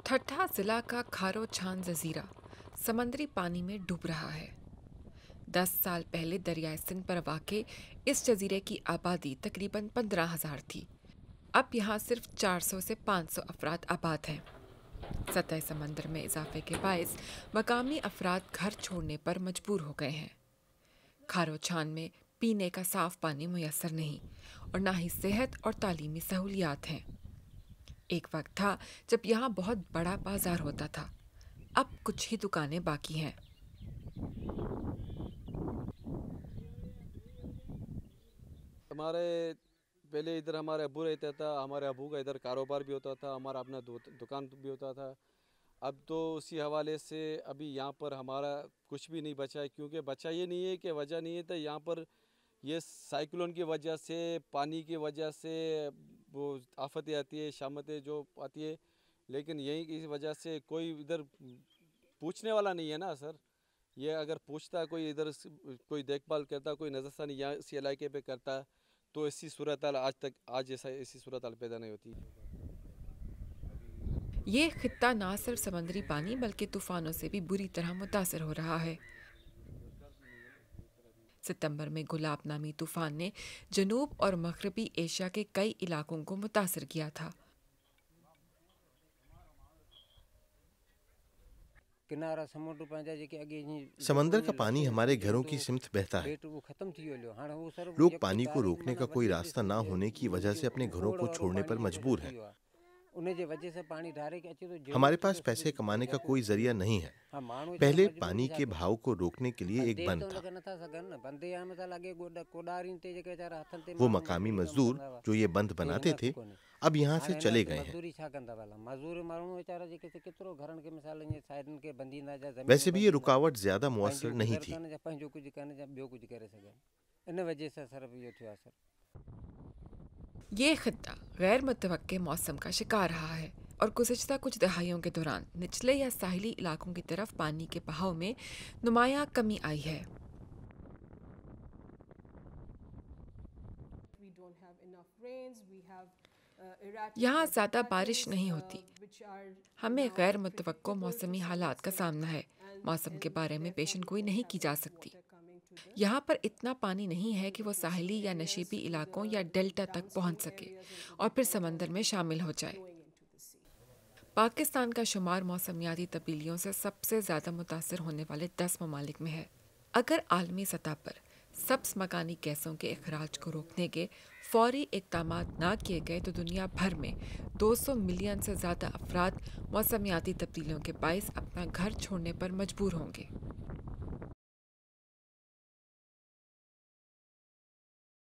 ठट्ठा जिला का खारो छान जजीरा समंदरी पानी में डूब रहा है। 10 साल पहले दरियाए सिंध पर वाक़े इस जजीरे की आबादी तकरीबन 15,000 थी। अब यहाँ सिर्फ 400 से 500 अफराद आबाद हैं। सतह समंदर में इजाफे के बायस मकामी अफराद घर छोड़ने पर मजबूर हो गए हैं। खारो छान में पीने का साफ पानी मुयसर नहीं और ना ही सेहत और तालीमी सहूलियात हैं। एक वक्त था जब यहाँ बहुत बड़ा बाजार होता था। अब कुछ ही दुकानें बाकी हैं। हमारे पहले इधर हमारे अबू रहता था, हमारे अबू का इधर कारोबार भी होता था, हमारा अपना दुकान भी होता था। अब तो उसी हवाले से अभी यहाँ पर हमारा कुछ भी नहीं बचा है, क्योंकि बचा ये नहीं है कि वजह नहीं है। तो यहाँ पर ये साइक्लोन की वजह से, पानी की वजह से वो आफतें आती है, शामतें जो आती है, लेकिन यही की वजह से कोई इधर पूछने वाला नहीं है ना सर। ये अगर पूछता कोई, इधर कोई देखभाल करता, कोई नज़रसानी यहाँ इसी इलाके पे करता, तो ऐसी सूरत हाल आज जैसा ऐसी सूरत हाल पैदा नहीं होती। ये खित्ता ना सिर्फ समंदरी पानी बल्कि तूफानों से भी बुरी तरह मुतासर हो रहा है। सितंबर में गुलाब नामी तूफान ने जनूब और मगरबी एशिया के कई इलाकों को मुतासर किया था। समंदर का पानी हमारे घरों की सिमत बहता है। लोग पानी को रोकने का कोई रास्ता ना होने की वजह से अपने घरों को छोड़ने पर मजबूर हैं। हमारे पास पैसे कमाने का कोई जरिया नहीं है। पहले पानी के बहाव को रोकने के लिए एक बंद था। वो मकामी मजदूर जो ये बंद बनाते थे अब यहाँ से चले गए हैं। वैसे भी ये रुकावट ज्यादा मुअस्सर नहीं थी। ये खित्ता गैर मुतवक्के मौसम का शिकार रहा है और गुज़िश्ता कुछ दहाइयों के दौरान निचले या साहिली इलाकों की तरफ पानी के बहाव में नुमायां कमी आई है। यहाँ ज़्यादा बारिश नहीं होती। हमें गैर मुतवक्को मौसमी हालात का सामना है। मौसम के बारे में पेशन गोई नहीं की जा सकती। यहाँ पर इतना पानी नहीं है कि वो साहिली या नशीबी इलाकों या डेल्टा तक पहुँच सके और फिर समंदर में शामिल हो जाए। पाकिस्तान का शुमार मौसमियाती तब्दीलियों से सबसे ज़्यादा मुतासर होने वाले 10 ममालिक में है। अगर आलमी सतह पर सब्ज़ मकानी गैसों के अखराज को रोकने के फौरी इक़दाम ना किए गए तो दुनिया भर में 200 मिलियन से ज़्यादा अफराद मौसमियाती तब्दीलियों के बाइस अपना घर छोड़ने पर मजबूर होंगे।